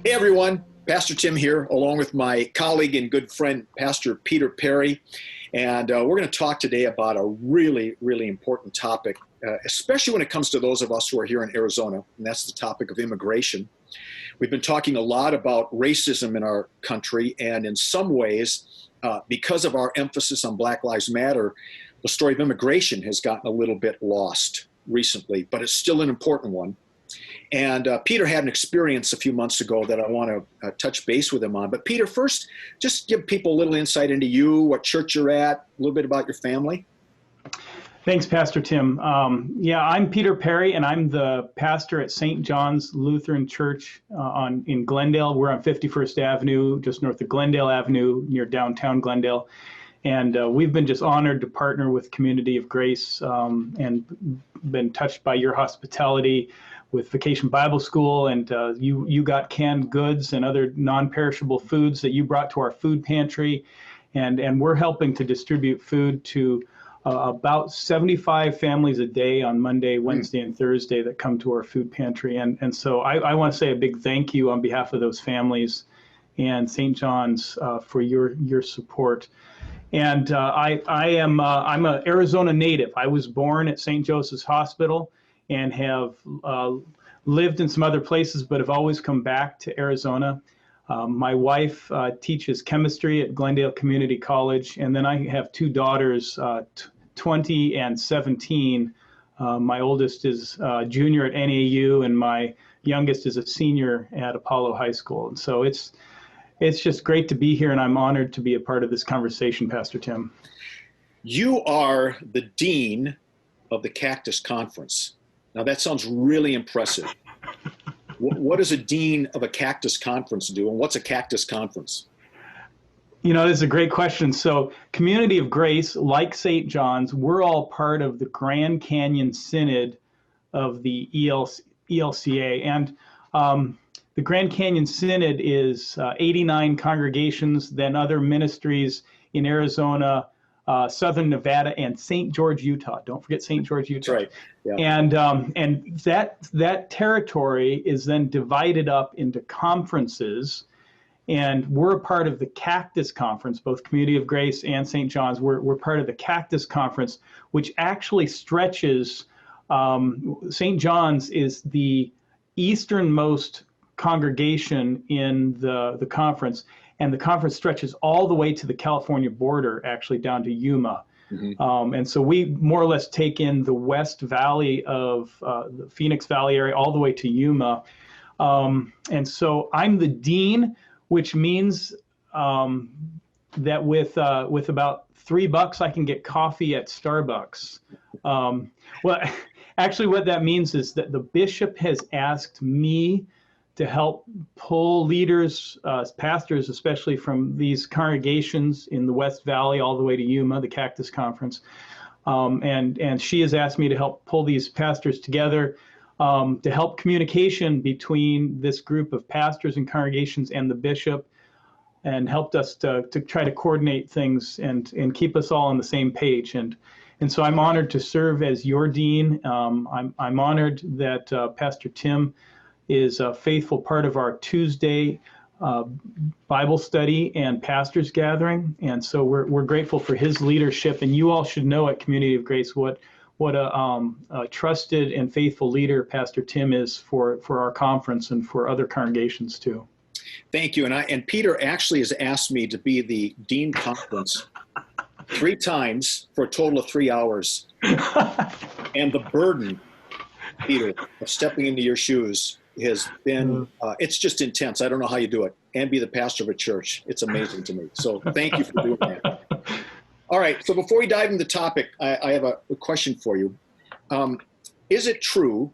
Hey everyone, Pastor Tim here, along with my colleague and good friend, Pastor Peter Perry. And we're going to talk today about a really, really important topic, especially when it comes to those of us who are here in Arizona, and that's the topic of immigration. We've been talking a lot about racism in our country, and in some ways, because of our emphasis on Black Lives Matter, the story of immigration has gotten a little bit lost recently, but it's still an important one. And Peter had an experience a few months ago that I want to touch base with him on. But Peter, first, just give people a little insight into you, what church you're at, a little bit about your family. Thanks, Pastor Tim. I'm Peter Perry, and I'm the pastor at St. John's Lutheran Church in Glendale. We're on 51st Avenue, just north of Glendale Avenue, near downtown Glendale. And we've been just honored to partner with Community of Grace and been touched by your hospitality with Vacation Bible School, and you got canned goods and other non-perishable foods that you brought to our food pantry, and we're helping to distribute food to about 75 families a day on Monday, Wednesday, and Thursday that come to our food pantry, and so I want to say a big thank you on behalf of those families and St. John's for your support. And I'm an Arizona native. I was born at St. Joseph's Hospital and have lived in some other places, but have always come back to Arizona. My wife teaches chemistry at Glendale Community College, and then I have two daughters, 20 and 17. My oldest is a junior at NAU, and my youngest is a senior at Apollo High School. And so it's just great to be here, and I'm honored to be a part of this conversation, Pastor Tim. You are the dean of the Cactus Conference. Now, that sounds really impressive. What does a dean of a Cactus Conference do, and what's a Cactus Conference? You know, this is a great question. So Community of Grace, like St. John's, we're all part of the Grand Canyon Synod of the ELCA. And the Grand Canyon Synod is 89 congregations, then other ministries in Arizona, Southern Nevada, and St. George, Utah. Don't forget St. George, Utah. That's right. Yeah. And that territory is then divided up into conferences, and we're a part of the Cactus Conference. Both Community of Grace and St. John's, we're part of the Cactus Conference, which actually stretches. St. John's is the easternmost congregation in the conference. And the conference stretches all the way to the California border, actually down to Yuma. Mm-hmm. And so we more or less take in the West Valley of the Phoenix Valley area all the way to Yuma. And so I'm the dean, which means that with about $3 I can get coffee at Starbucks. Well, actually what that means is that the bishop has asked me to help pull leaders, pastors, especially from these congregations in the West Valley all the way to Yuma, the Cactus Conference. And she has asked me to help pull these pastors together to help communication between this group of pastors and congregations and the bishop, and helped us to try to coordinate things and keep us all on the same page. And so I'm honored to serve as your dean. I'm honored that Pastor Tim is a faithful part of our Tuesday Bible study and pastors gathering, and so we're grateful for his leadership. And you all should know at Community of Grace what a trusted and faithful leader Pastor Tim is for our conference and for other congregations too. Thank you. And Peter actually has asked me to be the dean conference 3 times for a total of 3 hours, and the burden, Peter, of stepping into your shoes has been, it's just intense. I don't know how you do it, and be the pastor of a church. It's amazing to me. So thank you for doing that. All right, so before we dive into the topic, I have a question for you. Is it true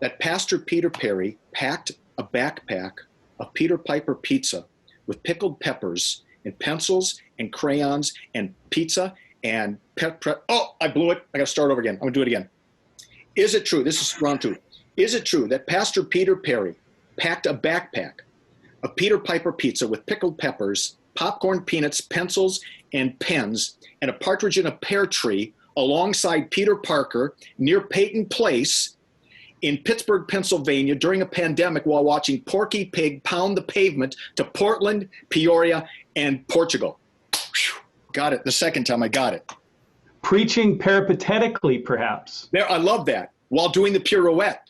that Pastor Peter Perry packed a backpack of Peter Piper pizza with pickled peppers and pencils and crayons and pizza and oh, I blew it. I got to start over again. I'm going to do it again. Is it true? This is round 2. Is it true that Pastor Peter Perry packed a backpack of Peter Piper pizza with pickled peppers, popcorn, peanuts, pencils, and pens, and a partridge in a pear tree alongside Peter Parker near Peyton Place in Pittsburgh, Pennsylvania during a pandemic while watching Porky Pig pound the pavement to Portland, Peoria, and Portugal. Whew, got it the second time I got it. Preaching peripatetically, perhaps. There, I love that, while doing the pirouette.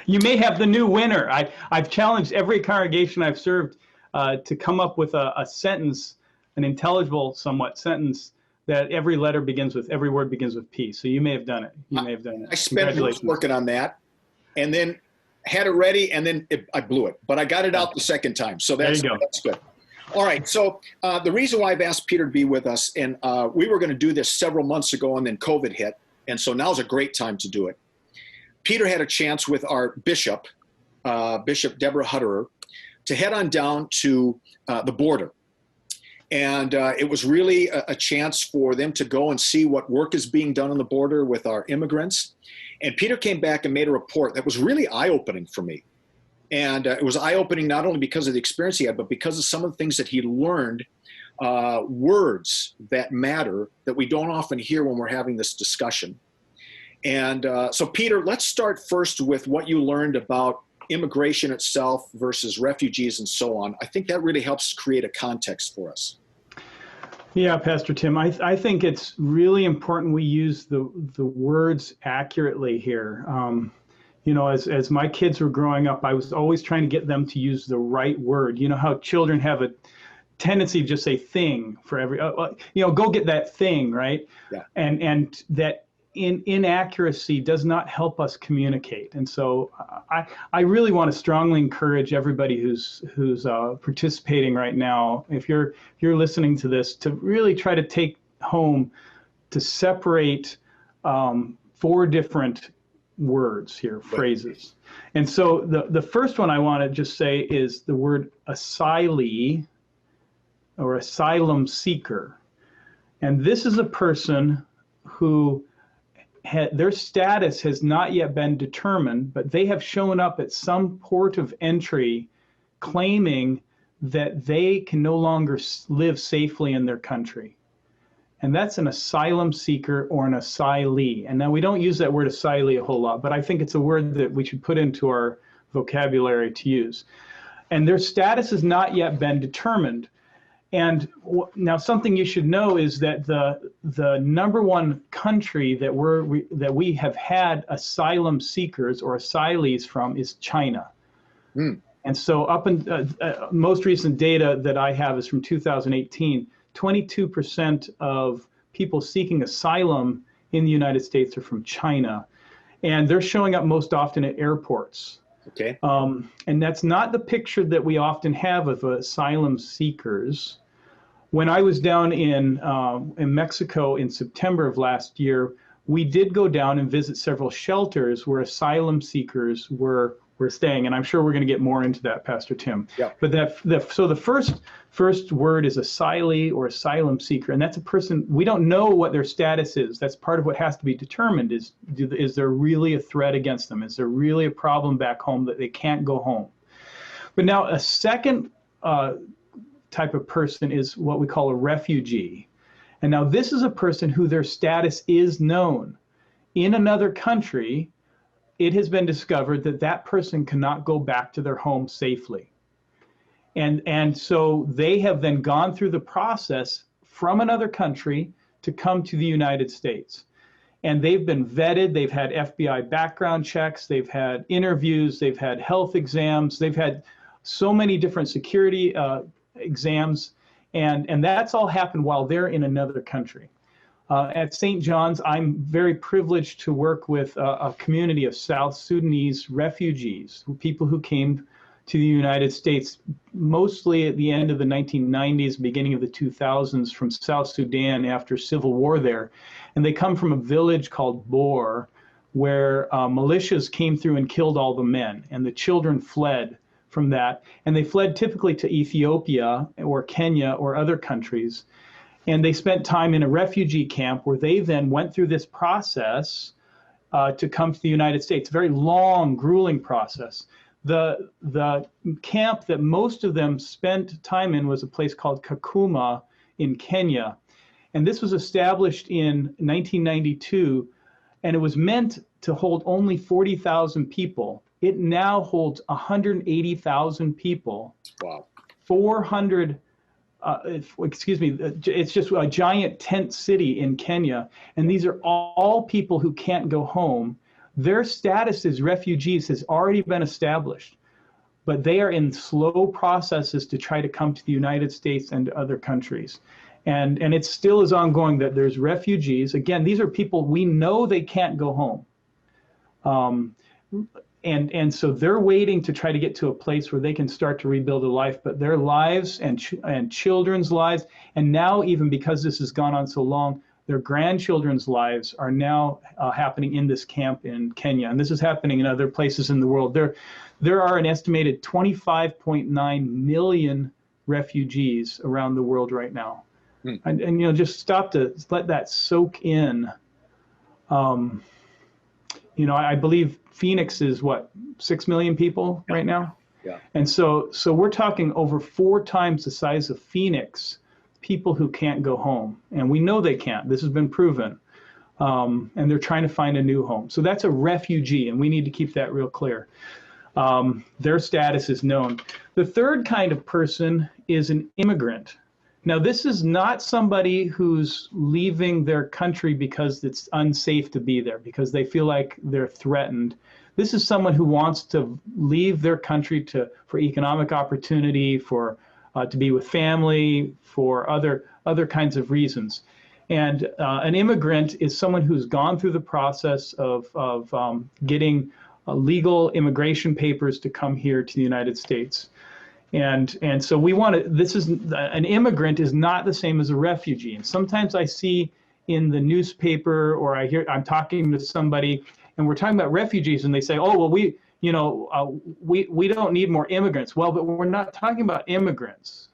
You may have the new winner. I've challenged every congregation I've served to come up with a sentence, an intelligible somewhat sentence, that every word begins with P. So you may have done it. You may have done it. I spent months working on that, and then had it ready, and then I blew it. But I got it out the second time, so that's good. All right, so the reason why I've asked Peter to be with us, and we were going to do this several months ago, and then COVID hit, and so now's a great time to do it. Peter had a chance with our bishop, Bishop Deborah Hutterer, to head on down to the border. And it was really a chance for them to go and see what work is being done on the border with our immigrants. And Peter came back and made a report that was really eye-opening for me. And it was eye-opening not only because of the experience he had, but because of some of the things that he learned, words that matter that we don't often hear when we're having this discussion. And so, Peter, let's start first with what you learned about immigration itself versus refugees and so on. I think that really helps create a context for us. Yeah, Pastor Tim, I think it's really important we use the words accurately here. You know, as my kids were growing up, I was always trying to get them to use the right word. You know how children have a tendency to just say thing for every, you know, go get that thing, right? Yeah. And that inaccuracy does not help us communicate. And so I really want to strongly encourage everybody who's participating right now, if you're listening to this, to really try to take home to separate 4 different words here, phrases. And so the first one I want to just say is the word asylee or asylum seeker. And this is a person who their status has not yet been determined, but they have shown up at some port of entry claiming that they can no longer live safely in their country. And that's an asylum seeker or an asylee. And now we don't use that word asylee a whole lot, but I think it's a word that we should put into our vocabulary to use. And their status has not yet been determined. And now something you should know is that the number one country that we have had asylum seekers or asylees from is China. Mm. And so most recent data that I have is from 2018, 22% of people seeking asylum in the United States are from China. And they're showing up most often at airports. Okay. And that's not the picture that we often have of asylum seekers. When I was down in Mexico in September of last year, we did go down and visit several shelters where asylum seekers were staying, and I'm sure we're going to get more into that, Pastor Tim. Yeah. But so the first word is asylee or asylum seeker, and that's a person we don't know what their status is. That's part of what has to be determined. Is there really a threat against them? Is there really a problem back home that they can't go home? But now a second type of person is what we call a refugee. And now this is a person who their status is known. In another country, it has been discovered that that person cannot go back to their home safely. And so they have then gone through the process from another country to come to the United States. And they've been vetted, they've had FBI background checks, they've had interviews, they've had health exams, they've had so many different security exams, and that's all happened while they're in another country. At St. John's, I'm very privileged to work with a community of South Sudanese refugees, people who came to the United States mostly at the end of the 1990s, beginning of the 2000s from South Sudan after civil war there. And they come from a village called Bor, where militias came through and killed all the men, and the children fled from that. And they fled typically to Ethiopia or Kenya or other countries. And they spent time in a refugee camp where they then went through this process to come to the United States. Very long, grueling process. The camp that most of them spent time in was a place called Kakuma in Kenya. And this was established in 1992 and it was meant to hold only 40,000 people. It now holds 180,000 people. Wow. 400, excuse me, it's just a giant tent city in Kenya. And these are all people who can't go home. Their status as refugees has already been established, but they are in slow processes to try to come to the United States and other countries. And it still is ongoing that there's refugees. Again, these are people we know they can't go home. And so they're waiting to try to get to a place where they can start to rebuild a life, but their lives and children's lives, and now even because this has gone on so long, their grandchildren's lives are now happening in this camp in Kenya. And this is happening in other places in the world. There are an estimated 25.9 million refugees around the world right now. And you know, just stop to let that soak in. You know, I believe Phoenix is what, 6 million people right now? Yeah. And so we're talking over 4 times the size of Phoenix, people who can't go home. And we know they can't. This has been proven. And they're trying to find a new home. So that's a refugee, and we need to keep that real clear. Their status is known. The third kind of person is an immigrant. Now, this is not somebody who's leaving their country because it's unsafe to be there, because they feel like they're threatened. This is someone who wants to leave their country for economic opportunity, to be with family, for other kinds of reasons. And an immigrant is someone who's gone through the process of getting legal immigration papers to come here to the United States. And so we want to, an immigrant is not the same as a refugee. And sometimes I see in the newspaper, or I'm talking to somebody and we're talking about refugees and they say, oh, well, we don't need more immigrants. Well, but we're not talking about immigrants.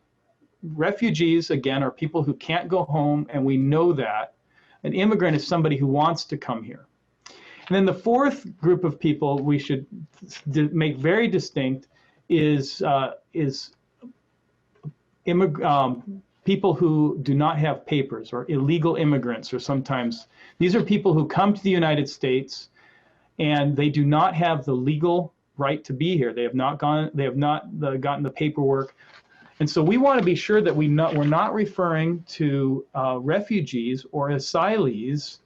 Refugees, again, are people who can't go home, and we know that. An immigrant is somebody who wants to come here. And then the fourth group of people we should make very distinct is people who do not have papers, or illegal immigrants, or sometimes these are people who come to the United States and they do not have the legal right to be here. They have not gotten the paperwork. And so we want to be sure that we're not referring to refugees or asylees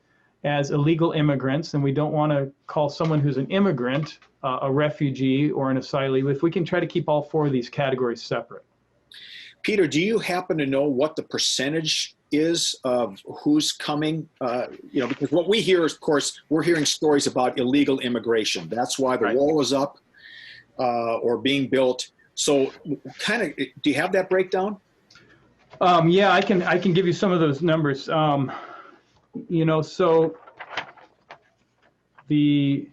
as illegal immigrants, and we don't want to call someone who's an immigrant a refugee or an asylee, if we can try to keep all 4 of these categories separate. Peter, do you happen to know what the percentage is of who's coming? Because what we hear is, of course, we're hearing stories about illegal immigration. That's why the wall is up or being built. So kind of, do you have that breakdown? Yeah, I can give you some of those numbers. So the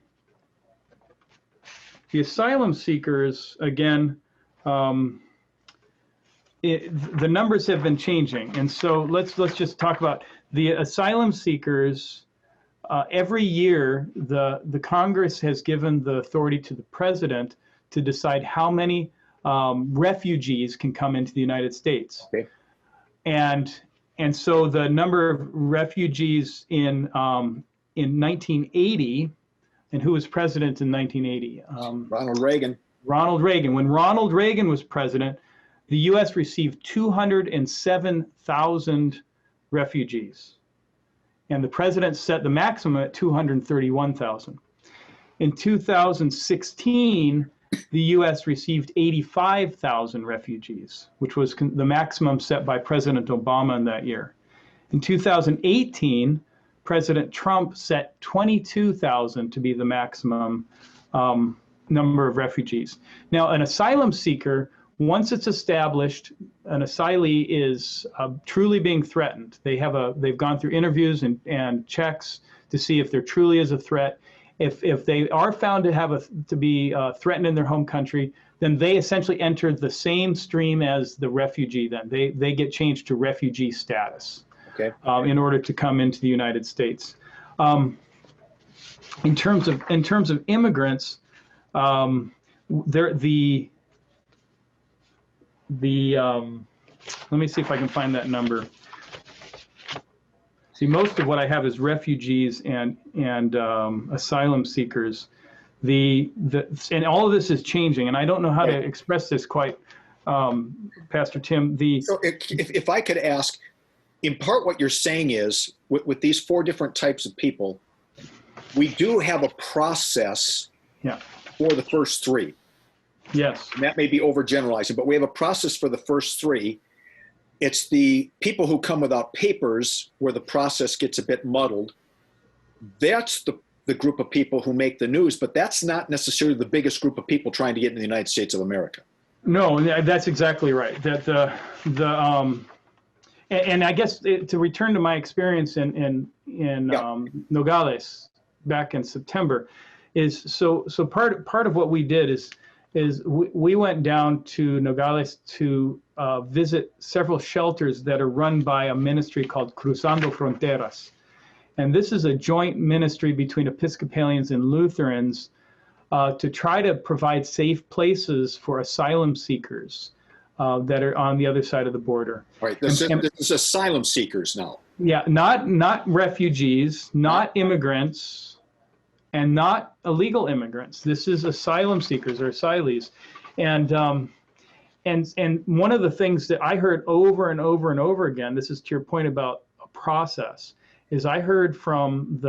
asylum seekers, again, the numbers have been changing. And so let's just talk about the asylum seekers. Every year, the Congress has given the authority to the president to decide how many refugees can come into the United States. Okay. And so the number of refugees in 1980, and who was president in 1980? Ronald Reagan. Ronald Reagan. When Ronald Reagan was president, the U.S. received 207,000 refugees. And the president set the maximum at 231,000. In 2016, the U.S. received 85,000 refugees, which was the maximum set by President Obama in that year. In 2018, President Trump set 22,000 to be the maximum number of refugees. Now, an asylum seeker, once it's established, an asylee is truly being threatened. They've gone through interviews and checks to see if there truly is a threat. If they are found to be threatened in their home country, then they essentially enter the same stream as the refugee. Then they get changed to refugee status. Okay. In order to come into the United States. In terms of immigrants, let me see if I can find that number. See, most of what I have is refugees and asylum seekers. And all of this is changing, and I don't know how to express this quite, Pastor Tim. So if I could ask, in part what you're saying is, with these four different types of people, we do have a process for the first three. Yes. And that may be overgeneralizing, but we have a process for the first three. It's the people who come without papers where the process gets a bit muddled. That's the group of people who make the news, but that's not necessarily the biggest group of people trying to get in the United States of America. No, that's exactly right. That and I guess to return to my experience in Nogales back in September, is so part of what we did is we went down to Nogales to visit several shelters that are run by a ministry called Cruzando Fronteras. And this is a joint ministry between Episcopalians and Lutherans to try to provide safe places for asylum seekers that are on the other side of the border. Right. This is asylum seekers now. Yeah, not refugees, not immigrants, and not illegal immigrants. This is asylum seekers or asylees. And one of the things that I heard over and over and over again, this is to your point about a process, is I heard from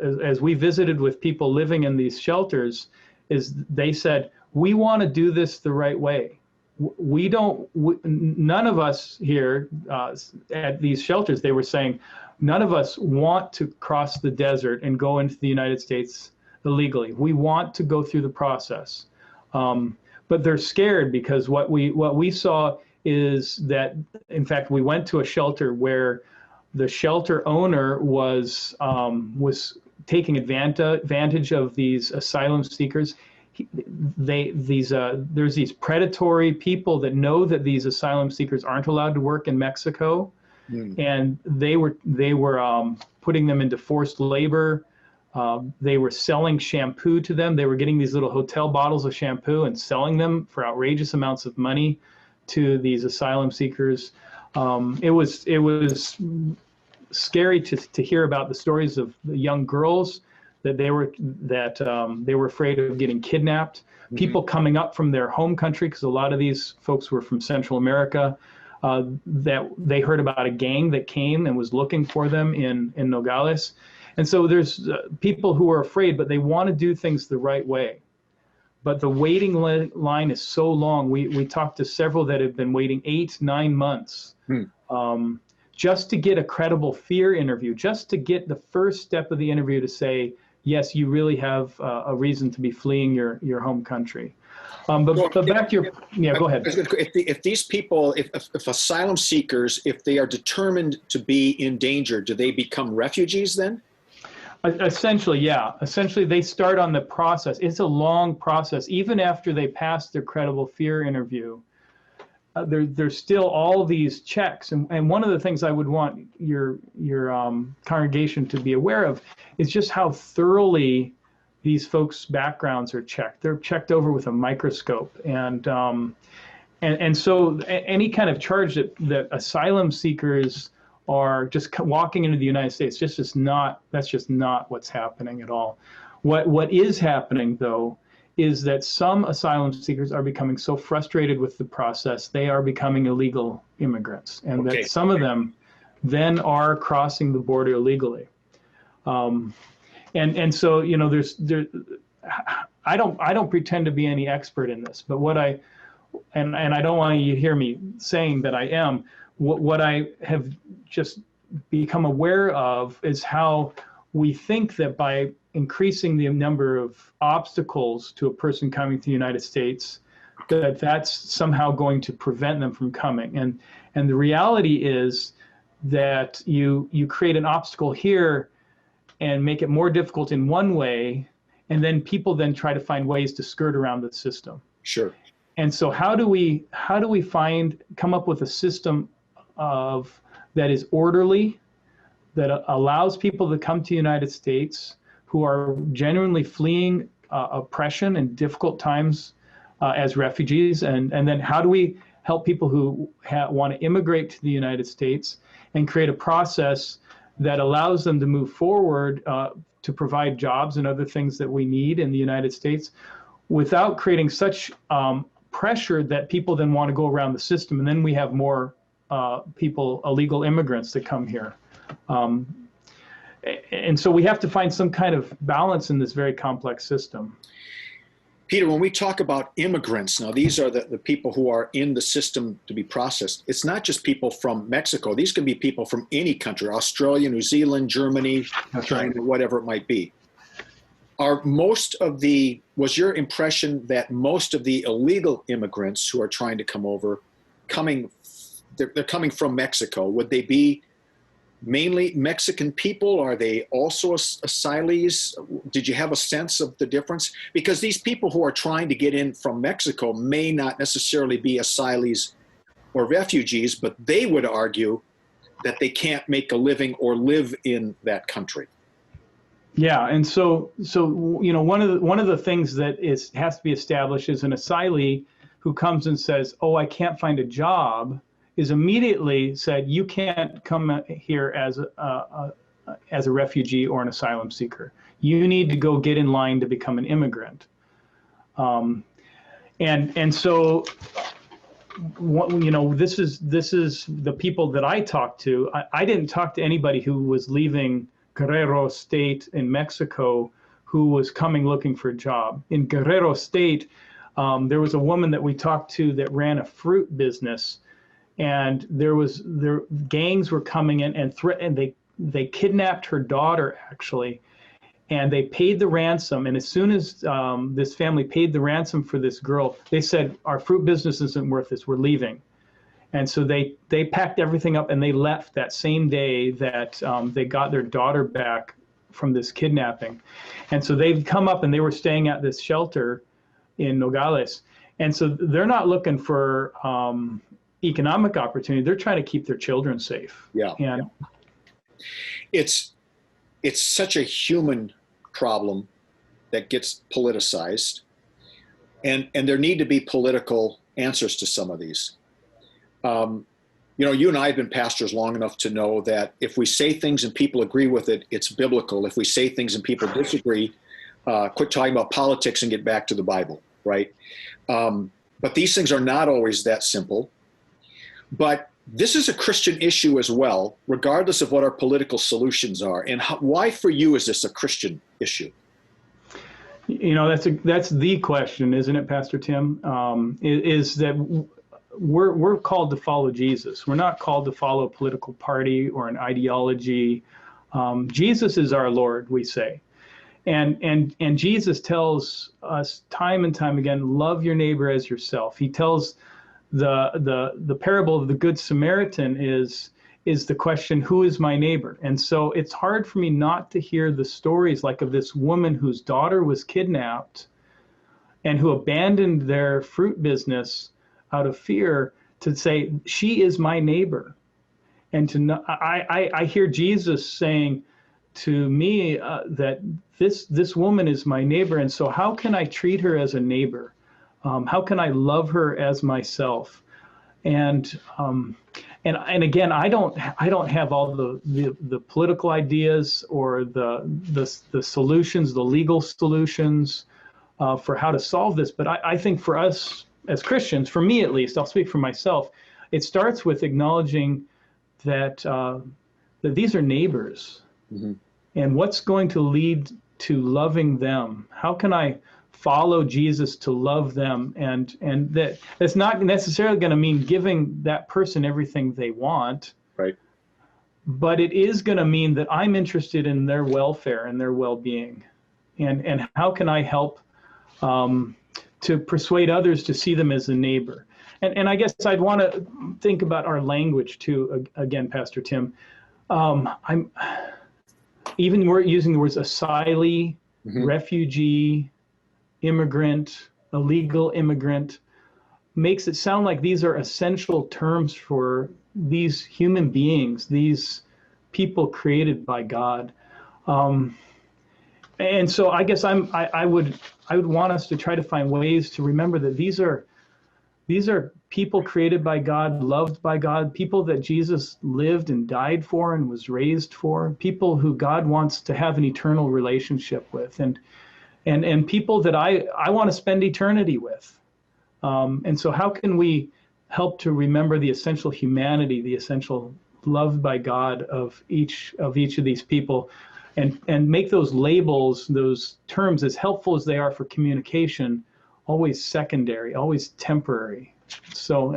as we visited with people living in these shelters, is they said, we want to do this the right way. None of us here at these shelters, they were saying, none of us want to cross the desert and go into the United States illegally. We want to go through the process. But they're scared because what we saw is that, in fact, we went to a shelter where the shelter owner was taking advantage of these asylum seekers. There's these predatory people that know that these asylum seekers aren't allowed to work in Mexico, and they were putting them into forced labor. They were selling shampoo to them. They were getting these little hotel bottles of shampoo and selling them for outrageous amounts of money to these asylum seekers. It was scary to hear about the stories of the young girls that they were afraid of getting kidnapped. Mm-hmm. People coming up from their home country, because a lot of these folks were from Central America, that they heard about a gang that came and was looking for them in Nogales. And so there's people who are afraid, but they want to do things the right way. But the waiting line is so long. We talked to several that have been waiting 8-9 months just to get a credible fear interview, just to get the first step of the interview to say, yes, you really have a reason to be fleeing your home country. But back to your, go ahead. If these people, if asylum seekers, if they are determined to be in danger, do they become refugees then? Essentially, yeah. Essentially, they start on the process. It's a long process. Even after they pass their credible fear interview, there's still all these checks. And one of the things I would want your congregation to be aware of is just how thoroughly these folks' backgrounds are checked. They're checked over with a microscope. And so any kind of charge that asylum seekers are just walking into the United States, that's just not what's happening at all. What is happening, though, is that some asylum seekers are becoming so frustrated with the process, they are becoming illegal immigrants, and that some of them then are crossing the border illegally. And so, you know, I don't pretend to be any expert in this, but and I don't want you to hear me saying that I am. What I have just become aware of is how we think that by increasing the number of obstacles to a person coming to the United States, that's somehow going to prevent them from coming. And the reality is that you create an obstacle here and make it more difficult in one way, and then people then try to find ways to skirt around the system. Sure. And so how do we come up with a system that is orderly, that allows people to come to the United States who are genuinely fleeing oppression and difficult times as refugees, and then how do we help people who want to immigrate to the United States and create a process that allows them to move forward to provide jobs and other things that we need in the United States without creating such pressure that people then want to go around the system. And then we have more people, illegal immigrants that come here. And so we have to find some kind of balance in this very complex system. Peter, when we talk about immigrants, now these are the people who are in the system to be processed. It's not just people from Mexico. These can be people from any country, Australia, New Zealand, Germany, China, whatever it might be. Was your impression that most of the illegal immigrants who are trying to come over, they're coming from Mexico? Would they be mainly Mexican people? Are they also asylees? Did you have a sense of the difference? Because these people who are trying to get in from Mexico may not necessarily be asylees or refugees, but they would argue that they can't make a living or live in that country. Yeah, and so one of the things that has to be established is an asylee who comes and says, "Oh, I can't find a job," is immediately said, "You can't come here as a refugee or an asylum seeker. You need to go get in line to become an immigrant." And so, this is the people that I talked to. I didn't talk to anybody who was leaving Guerrero State in Mexico who was coming looking for a job. In Guerrero State, there was a woman that we talked to that ran a fruit business, and their gangs were coming in and they kidnapped her daughter, actually, and they paid the ransom. And as soon as this family paid the ransom for this girl, they said, "Our fruit business isn't worth this, we're leaving." And so they packed everything up and they left that same day that they got their daughter back from this kidnapping. And so they've come up and they were staying at this shelter in Nogales. And so they're not looking for economic opportunity. They're trying to keep their children safe. Yeah. And it's such a human problem that gets politicized. And there need to be political answers to some of these. You and I have been pastors long enough to know that if we say things and people agree with it, it's biblical. If we say things and people disagree, quit talking about politics and get back to the Bible, right? But these things are not always that simple. But this is a Christian issue as well, regardless of what our political solutions are. And why for you is this a Christian issue? That's the question, isn't it, Pastor Tim? Is that we're called to follow Jesus. We're not called to follow a political party or an ideology. Jesus is our Lord, we say. And Jesus tells us time and time again, love your neighbor as yourself. He tells the parable of the Good Samaritan is the question, who is my neighbor? And so it's hard for me not to hear the stories like of this woman whose daughter was kidnapped and who abandoned their fruit business out of fear to say, she is my neighbor. And I hear Jesus saying to me that this woman is my neighbor. And so how can I treat her as a neighbor? How can I love her as myself? And again, I don't have all the political ideas or the solutions, the legal solutions for how to solve this. But I think for us as Christians, for me at least, I'll speak for myself, it starts with acknowledging that these are neighbors. Mm-hmm. And what's going to lead to loving them? How can I follow Jesus to love them? And that's not necessarily going to mean giving that person everything they want. Right. But it is going to mean that I'm interested in their welfare and their well-being. And how can I help to persuade others to see them as a neighbor? And I guess I'd want to think about our language too, again, Pastor Tim. We're using the words asylee, mm-hmm. refugee, immigrant, illegal immigrant, makes it sound like these are essential terms for these human beings, these people created by God. And so I guess I would want us to try to find ways to remember that these are These are people created by God, loved by God, people that Jesus lived and died for and was raised for, people who God wants to have an eternal relationship with, and people that I want to spend eternity with. And so how can we help to remember the essential humanity, the essential love by God of each of these people, and make those labels, those terms, as helpful as they are for communication, always secondary, always temporary. So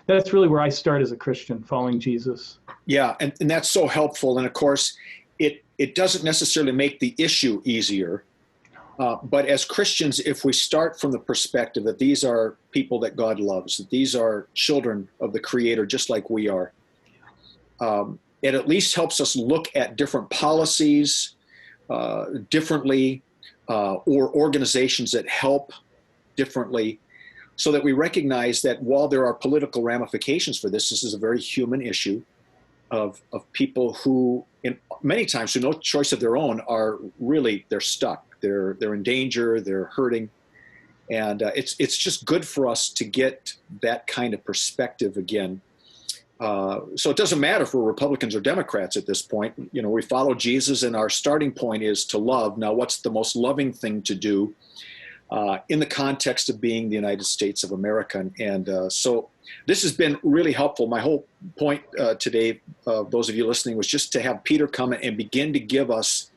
that's really where I start as a Christian, following Jesus. Yeah, and that's so helpful. And of course, it doesn't necessarily make the issue easier. But as Christians, if we start from the perspective that these are people that God loves, that these are children of the Creator, just like we are, it at least helps us look at different policies differently, or organizations that help differently, so that we recognize that while there are political ramifications for this is a very human issue of people who, many times through no choice of their own, they're stuck. They're in danger, they're hurting. And it's just good for us to get that kind of perspective again. So it doesn't matter if we're Republicans or Democrats at this point. We follow Jesus, and our starting point is to love. Now, what's the most loving thing to do in the context of being the United States of America? And so this has been really helpful. My whole point today, those of you listening, was just to have Peter come and begin to give us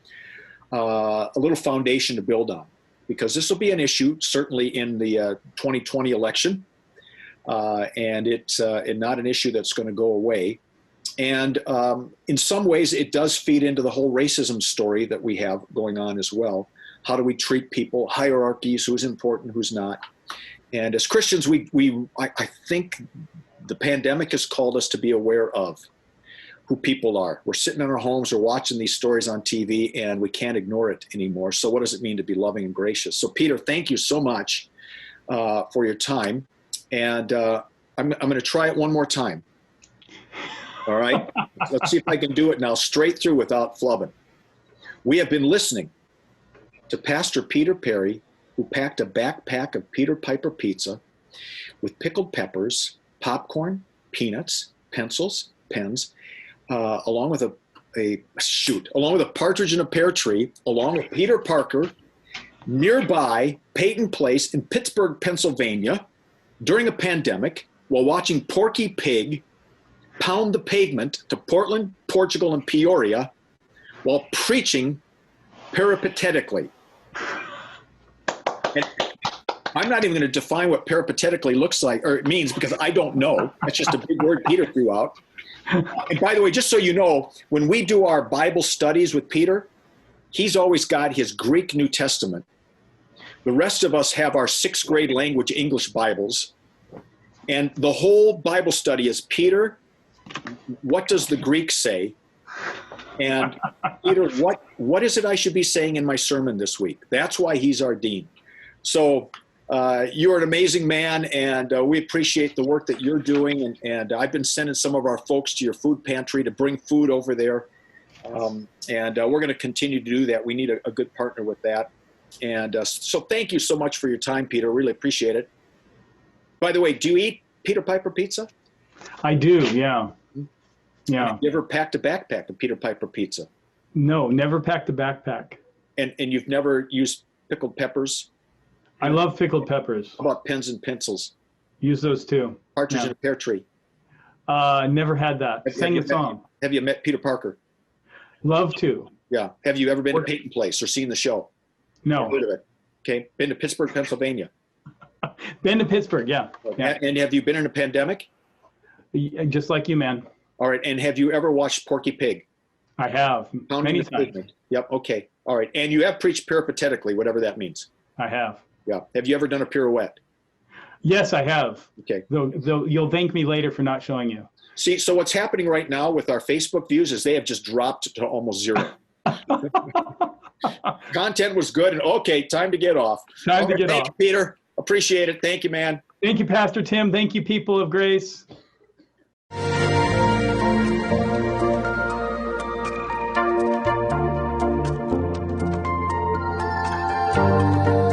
a little foundation to build on, because this will be an issue certainly in the 2020 election, and it's not an issue that's going to go away. And in some ways, it does feed into the whole racism story that we have going on as well. How do we treat people? Hierarchies, who's important, who's not. And as Christians, I think the pandemic has called us to be aware of who people are. We're sitting in our homes, we're watching these stories on TV, and we can't ignore it anymore. So what does it mean to be loving and gracious? So Peter, thank you so much for your time. And I'm going to try it one more time. All right? Let's see if I can do it now straight through without flubbing. We have been listening to Pastor Peter Perry, who packed a backpack of Peter Piper pizza with pickled peppers, popcorn, peanuts, pencils, pens, along with a partridge in a pear tree, along with Peter Parker, nearby Peyton Place in Pittsburgh, Pennsylvania, during a pandemic, while watching Porky Pig pound the pavement to Portland, Portugal, and Peoria, while preaching peripatetically. And I'm not even going to define what peripatetically looks like, or it means, because I don't know. That's just a big word Peter threw out. And by the way, just so you know, when we do our Bible studies with Peter, he's always got his Greek New Testament. The rest of us have our 6th grade language English Bibles. And the whole Bible study is, Peter, what does the Greek say? And Peter, what is it I should be saying in my sermon this week? That's why he's our dean. So you're an amazing man, and we appreciate the work that you're doing. And I've been sending some of our folks to your food pantry to bring food over there. And we're going to continue to do that. We need a good partner with that. And so thank you so much for your time, Peter. Really appreciate it. By the way, do you eat Peter Piper pizza? I do, yeah. Yeah. Have you ever packed a backpack of Peter Piper pizza? No, never packed a backpack. And you've never used pickled peppers? I love pickled peppers. How about pens and pencils? Use those too. Partridge in a pear tree? Never had that. Sing a song. Have you met Peter Parker? Love to. Yeah. Have you ever been to Peyton Place or seen the show? No. Heard of it? Okay. Been to Pittsburgh, Pennsylvania? Been to Pittsburgh, yeah. Yeah. And have you been in a pandemic? Just like you, man. All right. And have you ever watched Porky Pig? I have. Many times. Pavement. Yep. Okay. All right. And you have preached peripatetically, whatever that means. I have. Yeah. Have you ever done a pirouette? Yes, I have. Okay. Though you'll thank me later for not showing you. See, so what's happening right now with our Facebook views is they have just dropped to almost zero. Content was good, and okay, time to get off. Time to get off. Thank you, Peter. Appreciate it. Thank you, man. Thank you, Pastor Tim. Thank you, people of grace. Thank you.